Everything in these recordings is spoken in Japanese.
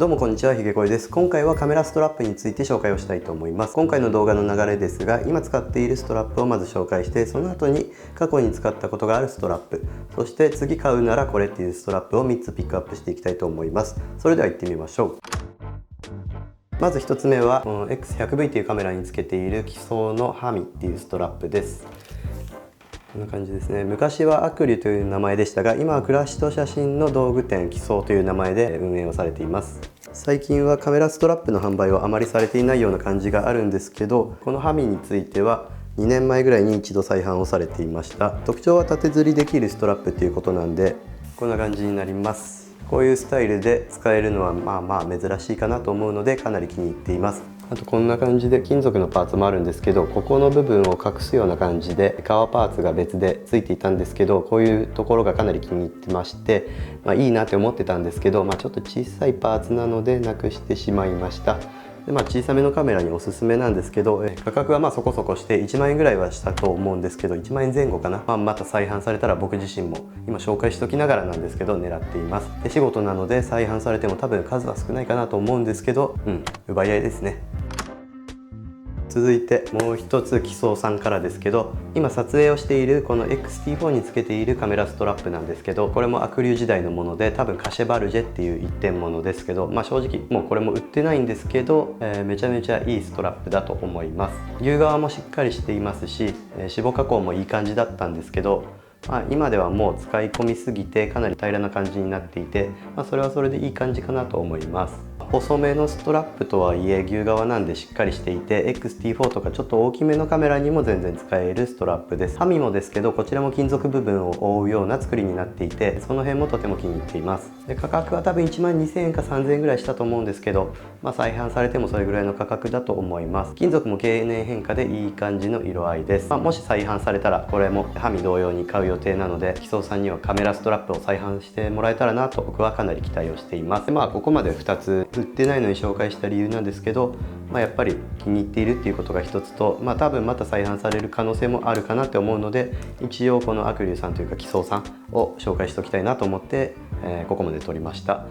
どうもこんにちは、ひげこいです。今回はカメラストラップについて紹介をしたいと思います。今回の動画の流れですが、今使っているストラップをまず紹介して、その後に過去に使ったことがあるストラップ、そして次買うならこれっていうストラップを3つピックアップしていきたいと思います。それでは行ってみましょう。まず1つ目はこの X100V というカメラにつけている機装のハミっていうストラップです。こんな感じですね。昔はアクリュという名前でしたが、今は暮らしと写真の道具店機装という名前で運営をされています。最近はカメラストラップの販売はあまりされていないような感じがあるんですけど、このハミについては2年前ぐらいに一度再販をされていました。特徴は縦釣りできるストラップっていうことなんで、こんな感じになります。こういうスタイルで使えるのはまあ珍しいかなと思うので、かなり気に入っています。あとこんな感じで金属のパーツもあるんですけど、ここの部分を隠すような感じで革パーツが別でついていたんですけど、こういうところがかなり気に入ってまして、いいなって思ってたんですけど、ちょっと小さいパーツなのでなくしてしまいました。で小さめのカメラにおすすめなんですけど、価格はそこそこして1万円ぐらいはしたと思うんですけど、1万円前後かな。また再販されたら僕自身も今紹介しときながらなんですけど狙っています。手仕事なので再販されても多分数は少ないかなと思うんですけど、奪い合いですね。続いてもう一つ機装さんからですけど、今撮影をしているこの XT4 につけているカメラストラップなんですけど、これもアクリュ時代のもので、多分カシェバルジェっていう一点物ですけど、正直もうこれも売ってないんですけど、めちゃめちゃいいストラップだと思います。牛側もしっかりしていますし、脂肪加工もいい感じだったんですけど、今ではもう使い込みすぎてかなり平らな感じになっていて、それはそれでいい感じかなと思います。細めのストラップとはいえ牛側なんでしっかりしていて、 XT4 とかちょっと大きめのカメラにも全然使えるストラップです。ハミもですけど、こちらも金属部分を覆うような作りになっていて、その辺もとても気に入っています。で価格は多分1万2000円か3000円ぐらいしたと思うんですけど、再販されてもそれぐらいの価格だと思います。金属も経年変化でいい感じの色合いです。もし再販されたらこれもハミ同様に買う予定なので、機装さんにはカメラストラップを再販してもらえたらなと僕はかなり期待をしています。でここまで2つ売ってないのに紹介した理由なんですけど、やっぱり気に入っているっていうことが一つと、多分また再販される可能性もあるかなって思うので、一応このアクリルさんというか機装さんを紹介しておきたいなと思って、ここまで撮りました。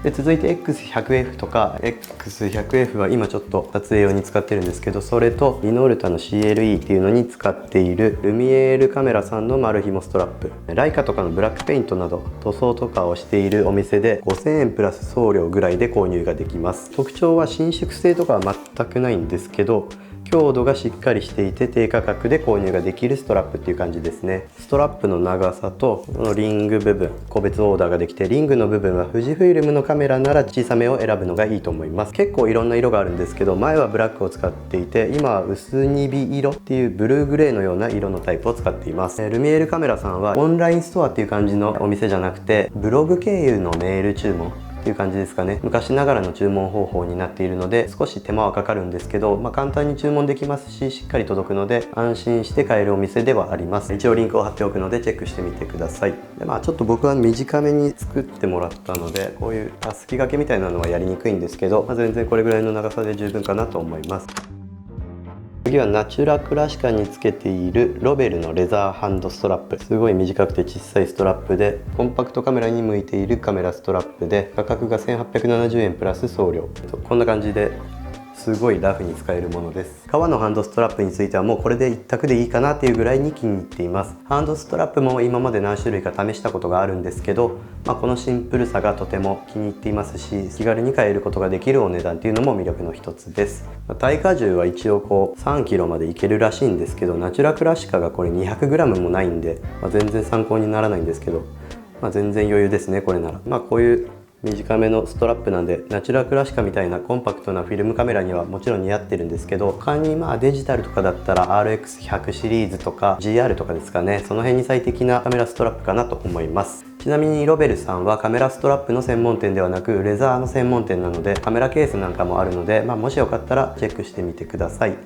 で続いて X100F とか X100F は今ちょっと撮影用に使ってるんですけど、それとミノルタの CLE っていうのに使っているルミエールカメラさんの丸紐ストラップ、ライカとかのブラックペイントなど塗装とかをしているお店で5000円プラス送料ぐらいで購入ができます。特徴は伸縮性とかは全くないんですけど、強度がしっかりしていて低価格で購入ができるストラップっていう感じですね。ストラップの長さとこのリング部分、個別オーダーができて、リングの部分は富士フイルムのカメラなら小さめを選ぶのがいいと思います。結構いろんな色があるんですけど、前はブラックを使っていて、今は薄にび色っていうブルーグレーのような色のタイプを使っています。ルミエールカメラさんはオンラインストアっていう感じのお店じゃなくて、ブログ経由のメール注文っていう感じですかね。昔ながらの注文方法になっているので、少し手間はかかるんですけど、簡単に注文できますし、しっかり届くので安心して買えるお店ではあります。一応リンクを貼っておくのでチェックしてみてください。でちょっと僕は短めに作ってもらったので、こういうたすき掛けみたいなのはやりにくいんですけど、全然これぐらいの長さで十分かなと思います。次はナチュラクラシカにつけているロベルのレザーハンドストラップ、すごい短くて小さいストラップでコンパクトカメラに向いているカメラストラップで、価格が1870円プラス送料。こんな感じですごいラフに使えるものです。革のハンドストラップについてはもうこれで一択でいいかなっていうぐらいに気に入っています。ハンドストラップも今まで何種類か試したことがあるんですけど、このシンプルさがとても気に入っていますし、気軽に買えることができるお値段っていうのも魅力の一つです。耐荷重は一応3キロまでいけるらしいんですけど、ナチュラクラシカがこれ 200g もないんで、全然参考にならないんですけど、全然余裕ですねこれなら。こういう短めのストラップなんで、ナチュラクラシカみたいなコンパクトなフィルムカメラにはもちろん似合ってるんですけど、他にデジタルとかだったら RX100 シリーズとか GR とかですかね、その辺に最適なカメラストラップかなと思います。ちなみにロベルさんはカメラストラップの専門店ではなくレザーの専門店なので、カメラケースなんかもあるので、もしよかったらチェックしてみてください。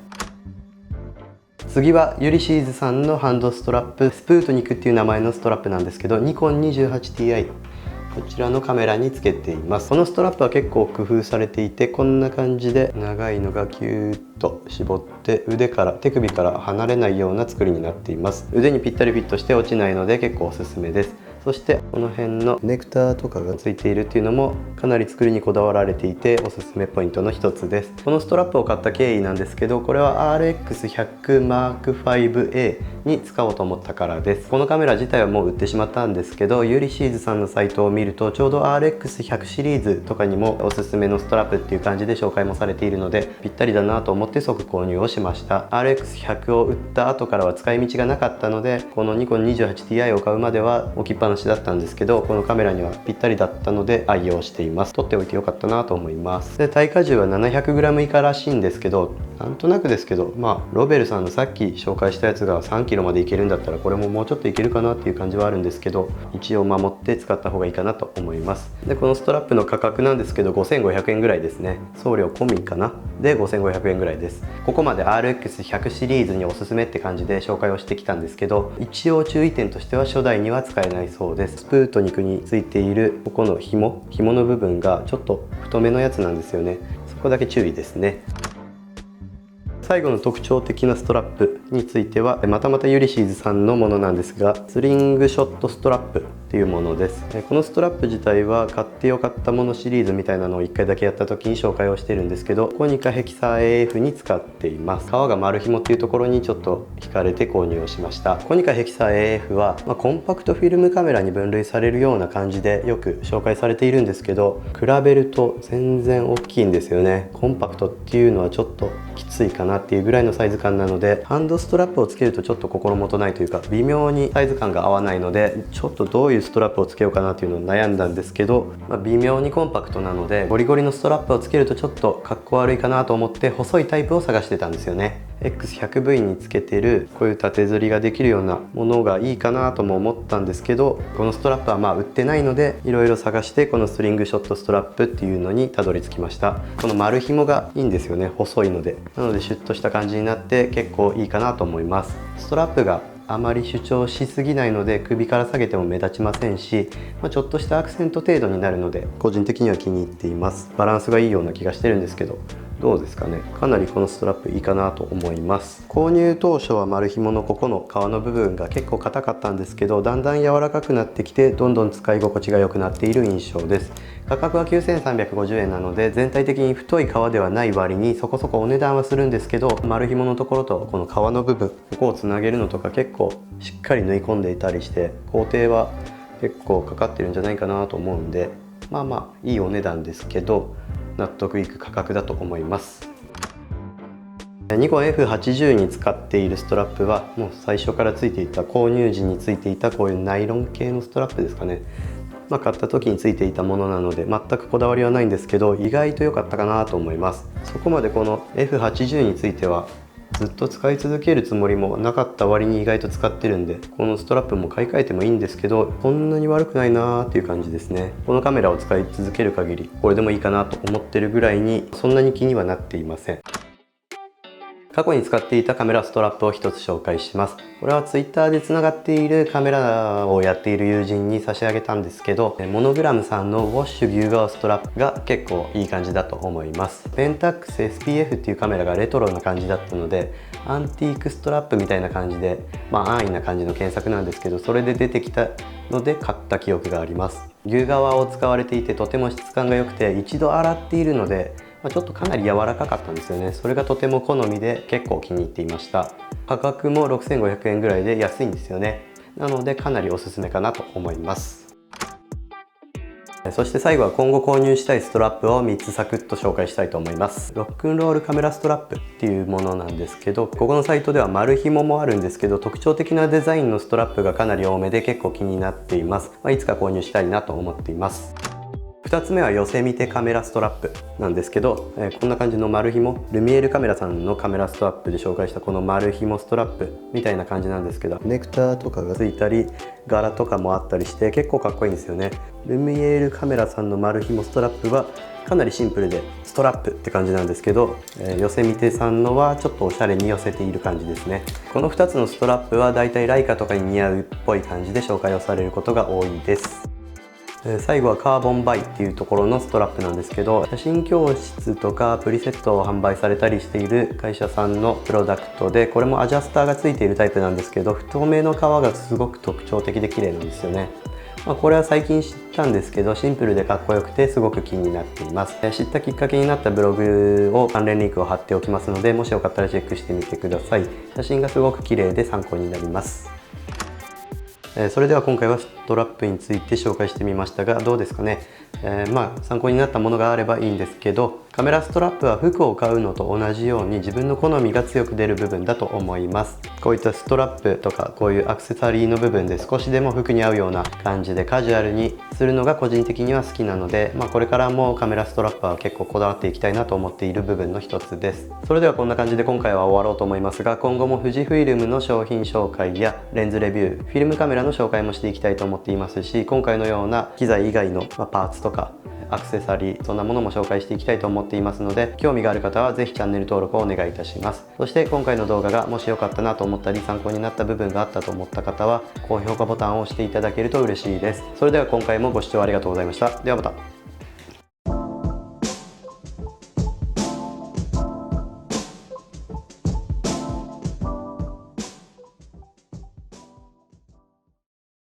次はユリシーズさんのハンドストラップ、スプートニクっていう名前のストラップなんですけど、ニコン 28Ti、こちらのカメラにつけています。このストラップは結構工夫されていて、こんな感じで長いのがキューッと絞って手首から離れないような作りになっています。腕にぴったりフィットして落ちないので結構おすすめです。そしてこの辺のネクターとかがついているっていうのもかなり作りにこだわられていておすすめポイントの一つです。このストラップを買った経緯なんですけど、これは RX100M5A に使おうと思ったからです。このカメラ自体はもう売ってしまったんですけど、ユリシーズさんのサイトを見るとちょうど RX100 シリーズとかにもおすすめのストラップっていう感じで紹介もされているのでぴったりだなと思って即購入をしました。 RX100 を売った後からは使い道がなかったので、このニコン 28Ti を買うまでは置きっぱなしだったんですけど、このカメラにはぴったりだったので愛用しています。取っておいてよかったなと思います。で、耐荷重は 700g 以下らしいんですけど、なんとなくですけど、ロベルさんのさっき紹介したやつが 3kg までいけるんだったらこれももうちょっといけるかなっていう感じはあるんですけど、一応守って使った方がいいかなと思います。で、このストラップの価格なんですけど5500円ぐらいですね。送料込みかなで5500円ぐらいです。ここまで RX100 シリーズにおすすめって感じで紹介をしてきたんですけど、一応注意点としては初代には使えないそうです。スプート肉についているここの紐の部分がちょっと太めのやつなんですよね。そこだけ注意ですね。最後の特徴的なストラップについてはまたユリシーズさんのものなんですが、スリングショットストラップっていうものです。このストラップ自体は買ってよかったものシリーズみたいなのを1回だけやった時に紹介をしてるんですけど、コニカヘキサー AF に使っています。革が丸紐っていうところにちょっと惹かれて購入をしました。コニカヘキサー AF は、コンパクトフィルムカメラに分類されるような感じでよく紹介されているんですけど、比べると全然大きいんですよね。コンパクトっていうのはちょっときついかなっていうぐらいのサイズ感なので、ハンドストラップをつけるとちょっと心もとないというか微妙にサイズ感が合わないので、ちょっとどういうストラップをつけようかなっていうのを悩んだんですけど、微妙にコンパクトなのでゴリゴリのストラップをつけるとちょっとかっこ悪いかなと思って細いタイプを探してたんですよね。X100V につけてるこういう縦釣りができるようなものがいいかなとも思ったんですけど、このストラップは売ってないのでいろいろ探してこのスリングショットストラップっていうのにたどり着きました。この丸紐がいいんですよね。細いので、なのでシュッとした感じになって結構いいかなと思います。ストラップがあまり主張しすぎないので首から下げても目立ちませんし、ちょっとしたアクセント程度になるので個人的には気に入っています。バランスがいいような気がしてるんですけど、どうですかね。かなりこのストラップいいかなと思います。購入当初は丸紐のここの皮の部分が結構硬かったんですけど、だんだん柔らかくなってきてどんどん使い心地が良くなっている印象です。価格は9350円なので全体的に太い皮ではない割にそこそこお値段はするんですけど、丸紐のところとこの皮の部分、ここをつなげるのとか結構しっかり縫い込んでいたりして工程は結構かかってるんじゃないかなと思うんで、いいお値段ですけど納得いく価格だと思います。ニコン F80 に使っているストラップはもう最初からついていた、購入時についていたこういうナイロン系のストラップですかね。買った時についていたものなので全くこだわりはないんですけど、意外と良かったかなと思います。そこまでこの F80 についてはずっと使い続けるつもりもなかった割に意外と使ってるんで、このストラップも買い替えてもいいんですけど、こんなに悪くないなーっていう感じですね。このカメラを使い続ける限りこれでもいいかなと思ってるぐらいにそんなに気にはなっていません。過去に使っていたカメラストラップを一つ紹介します。これは Twitter でつながっているカメラをやっている友人に差し上げたんですけど、モノグラムさんのウォッシュ牛革ストラップが結構いい感じだと思います。ペンタックス SPF っていうカメラがレトロな感じだったので、アンティークストラップみたいな感じで安易な感じの検索なんですけど、それで出てきたので買った記憶があります。牛革を使われていてとても質感が良くて、一度洗っているのでちょっとかなり柔らかかったんですよね。それがとても好みで結構気に入っていました。価格も6500円ぐらいで安いんですよね。なのでかなりおすすめかなと思います。そして最後は今後購入したいストラップを3つサクッと紹介したいと思います。ロックンロールカメラストラップっていうものなんですけど、ここのサイトでは丸紐もあるんですけど、特徴的なデザインのストラップがかなり多めで結構気になっています。いつか購入したいなと思っています。2つ目はヨセミテカメラストラップなんですけど、こんな感じの丸紐、ルミエールカメラさんのカメラストラップで紹介したこの丸紐ストラップみたいな感じなんですけど、ネクターとかがついたり柄とかもあったりして結構かっこいいんですよね。ルミエールカメラさんの丸紐ストラップはかなりシンプルでストラップって感じなんですけど、ヨセミテさんのはちょっとおしゃれに寄せている感じですね。この2つのストラップはだいたいライカとかに似合うっぽい感じで紹介をされることが多いです。最後はカーボンバイっていうところのストラップなんですけど、写真教室とかプリセットを販売されたりしている会社さんのプロダクトで、これもアジャスターがついているタイプなんですけど、太めの皮がすごく特徴的で綺麗なんですよね。これは最近知ったんですけど、シンプルでかっこよくてすごく気になっています。知ったきっかけになったブログを関連リンクを貼っておきますので、もしよかったらチェックしてみてください。写真がすごく綺麗で参考になります。それでは今回はストラップについて紹介してみましたが、どうですかね。参考になったものがあればいいんですけど、カメラストラップは服を買うのと同じように自分の好みが強く出る部分だと思います。こういったストラップとかこういうアクセサリーの部分で少しでも服に合うような感じでカジュアルにするのが個人的には好きなので、これからもカメラストラップは結構こだわっていきたいなと思っている部分の一つです。それではこんな感じで今回は終わろうと思いますが、今後も富士フイルムの商品紹介やレンズレビュー、フィルムカメラの紹介もしていきたいと思っていますし、今回のような機材以外のパーツとかアクセサリー、そんなものも紹介していきたいと思っていますので、興味がある方はぜひチャンネル登録をお願いいたします。そして今回の動画がもし良かったなと思ったり参考になった部分があったと思った方は高評価ボタンを押していただけると嬉しいです。それでは今回もご視聴ありがとうございました。ではまた。